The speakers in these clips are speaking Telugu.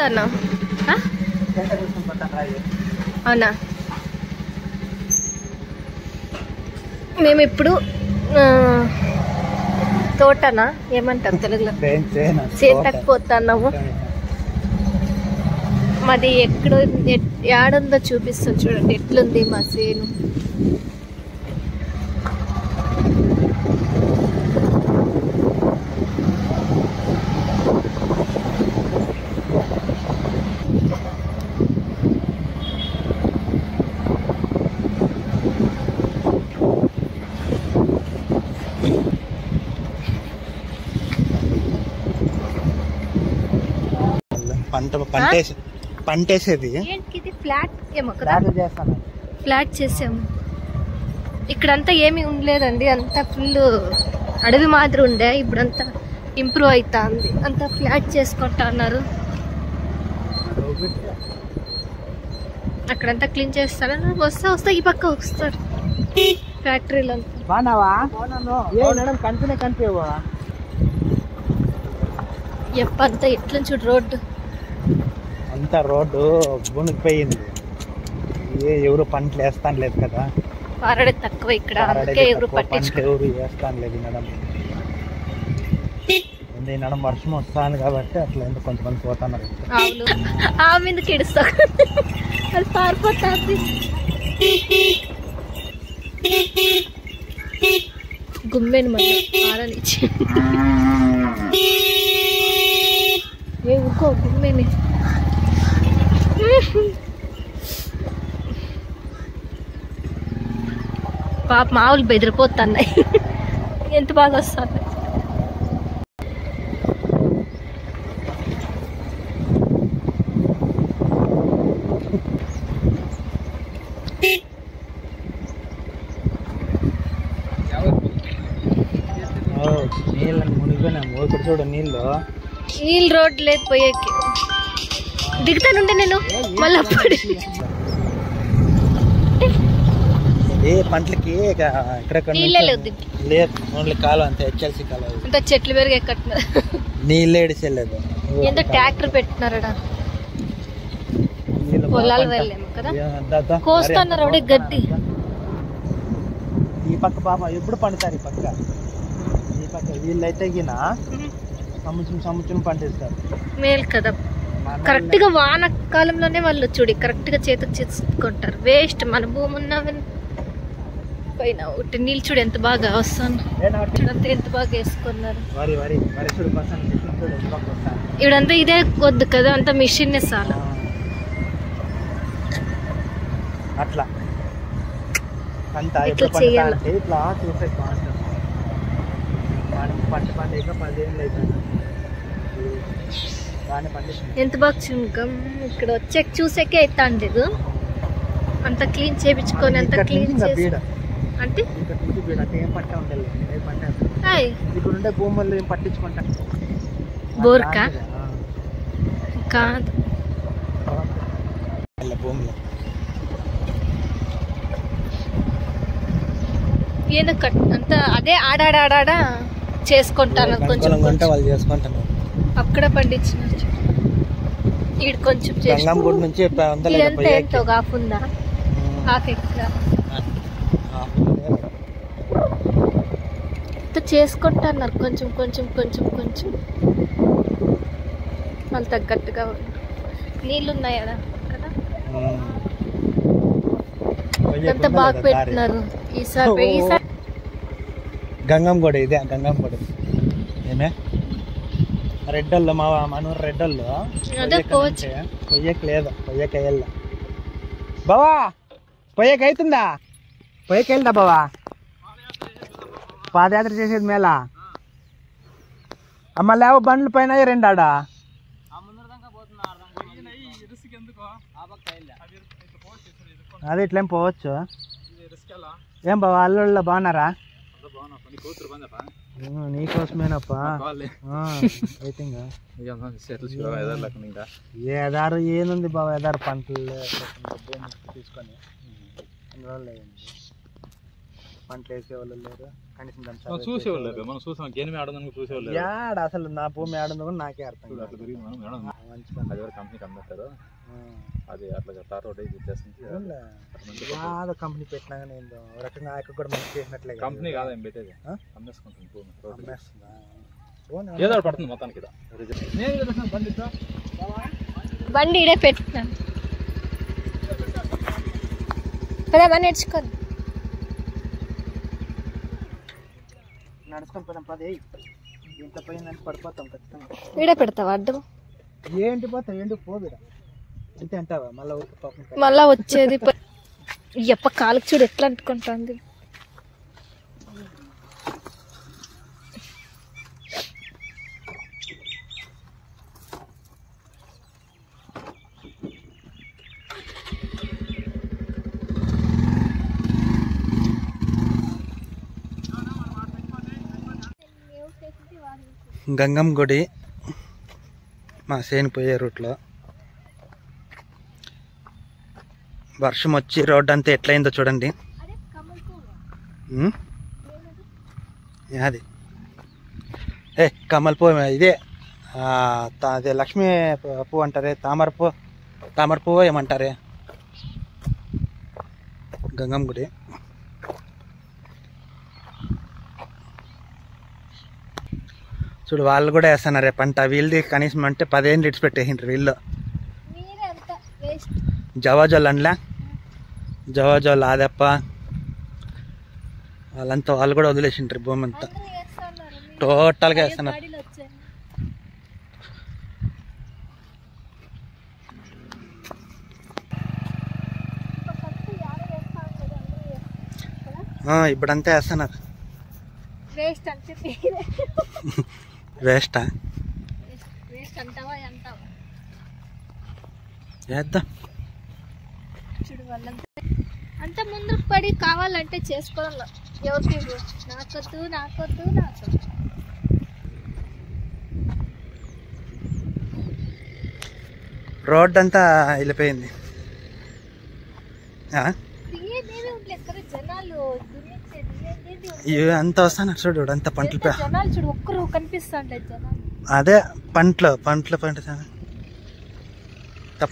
పోతాను. అవునా? మేము ఇప్పుడు తోటనా ఏమంటారు తెలుగులో, చేతకు పోతున్నాము. మాది ఎక్కడ ఏడుందో చూపిస్తాను చూడండి, ఎట్లుంది మా చేను. పంటేసేది ఇది ఫ్లాట్ ఏమో కదా, ఫ్లాట్ చేసాము. ఇక్కడంతా ఏమి ఉండలేదండి, అంతా ఫుల్ అడవి మాదిరి ఉండే. ఇప్పుడంతా ఇంప్రూవ్ అవుతా ఉంది, అంతా ఫ్లాట్ చేసుకుంటా అన్నారు. అక్కడంతా క్లీన్ చేస్తారా? వస్తా ఈ పక్క వస్తారు ఫ్యాక్టరీలో. ఎప్పంతా ఎట్లా చూడు, రోడ్డు అంతా రోడ్డు మునిగిపోయింది. ఎవరు పంటలు వేస్తాను లేదు కదా, పారడే తక్కువ ఇక్కడ, ఎవరు వేస్తాను లేదు. నడం వర్షం వస్తాను కాబట్టి అట్లా ఎందుకు కొంతమంది పోతున్నారు. ఆ మీదకి ఇడుస్తా, అది పారిపోతుంది. గుమ్మెని మళ్ళీ పారనిచ్చి ఊరుకో గుమ్మెని. పాప మామూలు బెదిరిపోతున్నాయి, ఎంత బాగా వస్తుంది. నీళ్ళని మునిగిపోయినాము. ఇక్కడ చూడ నీళ్ళు రోడ్ లేదు పోయేకి. దిగుతానుండే నేను మళ్ళీ పడి. ఏ పంటలకి లేదు, ఓన్లీ కాలం అంతే, హెచ్ఎల్సి కాలం అంత చెట్లు పెరిగే కట్టినారు. నీళ్ళు ఏడిసేలేదు, ఎంత ట్రాక్టర్ పెట్టినారడా. పొలాలు వెళ్ళాము కదా, కోస్తున్నారు అప్పుడే గడ్డి. ఈ పక్క పాప ఎప్పుడు పండుతారు, ఈ పక్క వీళ్ళైతే సంవత్సరం పండిస్తారు. మేలు కదా, కరెక్ట్ గా వానకాలంలోనే వాళ్ళు చూడి కరెక్ట్ గా చేతికి చేసుకుంటారు. వేస్ట్ మన భూమి ఉన్న పైన ఒకటి నీళ్ళు చూడు ఎంత బాగా వస్తాను, ఎంత బాగా వేసుకున్నారు. ఇవిడంతా ఇదే వద్దు కదా, అంతా మిషన్ చాలా. అట్లా ఇట్లా చేయాలి. ఇట్లా చూసే బాగుంటుంది. పంట 10 ఏళ్ళు అయిపోయింది. ఎంత బాగా చుంకం ఇక్కడ వచ్చే చూసేకే అవుతా ఉండేది. అంత క్లీన్ చేయించుకొని అంత క్లీన్ చేసి అంటే ఏం పంట ఉండదు, ఇక్కడ ఉండే భూములు ఏం పట్టించుకుంటా. బోర్కా కాదు భూములు ఏదో అంతా అదే ఆడాడ చేసుకుంటాను. కొంచెం వాళ్ళు చేసుకుంటాను. అక్కడ పండించినారు. ఇక్కడ కొంచెం నుంచి ఎంతో హాఫ్ ఉందా, హాఫ్ ఎక్స్ట్రా చేసుకుంటున్నారు. కొంచెం వాళ్ళు తగ్గట్టుగా నీళ్ళు ఉన్నాయి కదా, అంతా బాగా పెట్టినారు. ఈసారి గంగం కూడా ఇదే, గంగం కూడా ఏమే రెడ్డల్లో మా మనూరు రెడ్డల్లో పొయ్యకి లేదు, పొయ్యకి వెళ్ళ బావా, పొయ్యకి అవుతుందా, పొయ్యకి వెళ్దా బావా, పాదయాత్ర చేసేది మేళ. మళ్ళీ ఏవో బండ్ల పైన 2 ఆడ అదే ఇట్లేం పోవచ్చు. ఏం బావా అల్లుళ్ళ బాగున్నారా? నీకోసమేనప్పా. ఏదారు ఏనుంది బాబా, ఏదారు పంటలు తీసుకొని పంటలు వేసేవాళ్ళు లేరు, కనీసం చూసేవాళ్ళు. అసలు నా భూమి ఆడుందో కూడా నాకే అర్థం. మంచి పని. అది వరకు కంపెనీకి అమ్మేస్తారు. అది అట్లా తార్ రోడ్ ఇచ్చేస్తుంది. బాగా కంపెనీ పెట్టినా కానీ ఏందో రకంగా ఆయనకు కూడా మంచి చేసినట్లే. కంపెనీ కాదేం పెట్టేది, అమ్మేసుకుంటుంది భూమి. అమ్మేస్తుందా? ఏదో పడుతుంది మొత్తానికి. బండి ఇడే పెట్టినాను కదా, బండి నేర్చుకోండి. నడుచుకొని పోయినా 10 ఇంత పోయిందని పడిపోతాం ఖచ్చితంగా. ఇడే పెడతావా అడ్డం? ఏంటి పోతావు, ఏంటి పోదురా అంతే అంటావా? మళ్ళీ పాపం మళ్ళా వచ్చేది ఎప్ప కాలుకి చూడు ఎట్లా అంటుకుంటుంది. గంగమ్మ గుడి మా సేను పోయే రూట్లో. వర్షం వచ్చి రోడ్డు అంతా ఎట్లయిందో చూడండి. అది కమల్ పువ్వు, ఇదే అదే లక్ష్మీ పువ్వు అంటారే, తామర పువ్వు ఏమంటారే. గంగమ్మ గుడి. చూడు వాళ్ళు కూడా వేస్తున్నారు పంట. వీళ్ళది కనీసం అంటే 15 లీటర్స్ పెట్టేసిండ్రు వీళ్ళు. జవాజోళ్ళు అండ్లా, జవాజోళ్ళు ఆదప్ప వాళ్ళంతా వాళ్ళు కూడా వదిలేసిండ్రు భూమి అంతా. టోటల్గా వేస్తున్నారు. ఇప్పుడంతా వేస్తున్నారు. వేస్టా? వేద్దాం. అంత ముందుకు పడి కావాలంటే చేసుకోవాలి. ఎవరికి నాకొద్దు నాకొద్దు నాకొద్దు. రోడ్ అంతా వెళ్ళిపోయింది. జనాలు అంతా వస్తాను చూడు, అంతా పంటలు. జనాలు చూడు, ఒక్కరు కనిపిస్తాండే జనాలు. అదే పంటలు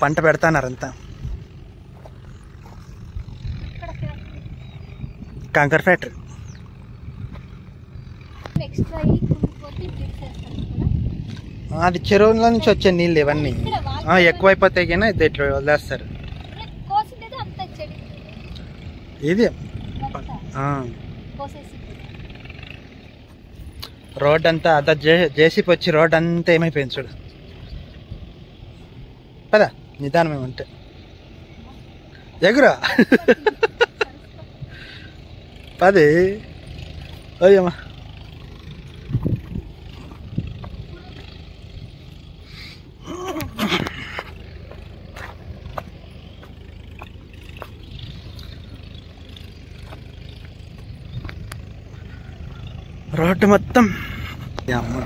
పంట పెడతాన్నారు అంతా. కంకర్ ఫ్యాక్టరీ. అది చెరువుల నుంచి వచ్చే నీళ్ళు ఇవన్నీ ఎక్కువైపోతాయి కానీ ఇది ఇట్లా వదిలేస్తారు. ఇది రోడ్ అంతా అదా జేసీపీ వచ్చి రోడ్ అంతా ఏమైపోయింది చూడు. పదా నిదానం ఏమంటే ఎగురా 10 అయ్యమ్మా. రోడ్డు మొత్తం అమ్మ.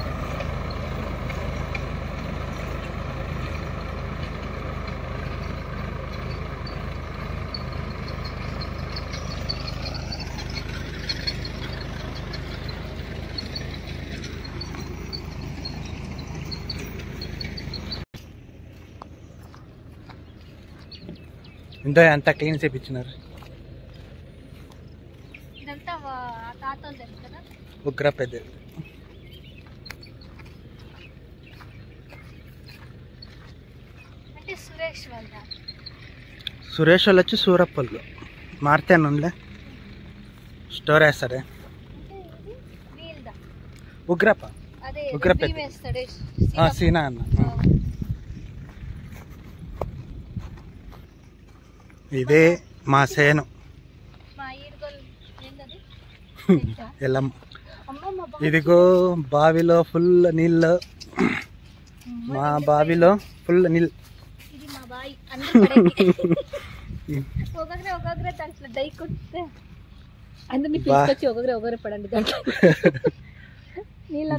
ఇంత అంతా క్లీన్ చేయించినారు. ఉగ్ర పెద్ద సురేష్ వాళ్ళు వచ్చి సూరప్పళ్ళు మారుతానులే స్టోర్ వేస్తాడే. ఉగ్రప్ప ఉగ్రపెద్ద సీనా అన్న. ఇదే మా సేను ఎల్లమ్మ. ఇదిగో బావిలో ఫుల్ నీళ్ళు, మా బావిలో ఫుల్ నీళ్ళు.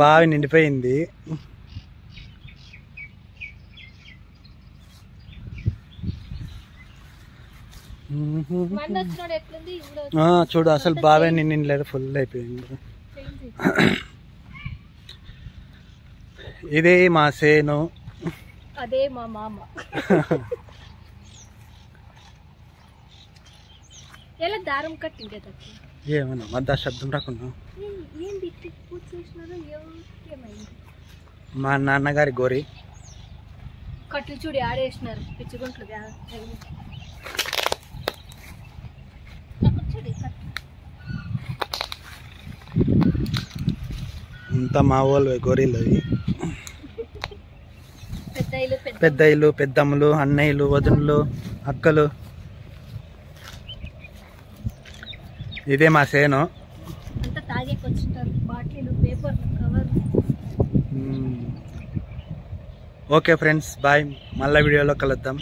బావి నిండిపోయింది. చూడు అసలు బావే నిండలేదు, ఫుల్ అయిపోయింది. ఇదే మా సేను. అదే మా మామ. ఎలా దారం కట్టిండే తక్కువ ఏమన్నా మధ్య శబ్దం రాకుండా. ఏంది పూజ చేసినారో ఏమైంది? మా నాన్నగారి గోరి కట్లు చూడి ఆడేసినారు పిచ్చుగుంట్లు చూడి ఇంత మా వాళ్ళు గోరీలు అవి. పెద్ద పెద్దయ్యలు పెద్దమ్మలు అన్నయ్యలు వదినలు అక్కలు. ఇదే మా సేను. అంతా తాగేకొచ్చుంటారు bottle paper cover. Okay friends bye, మళ్ళీ వీడియోలో కలుద్దాం.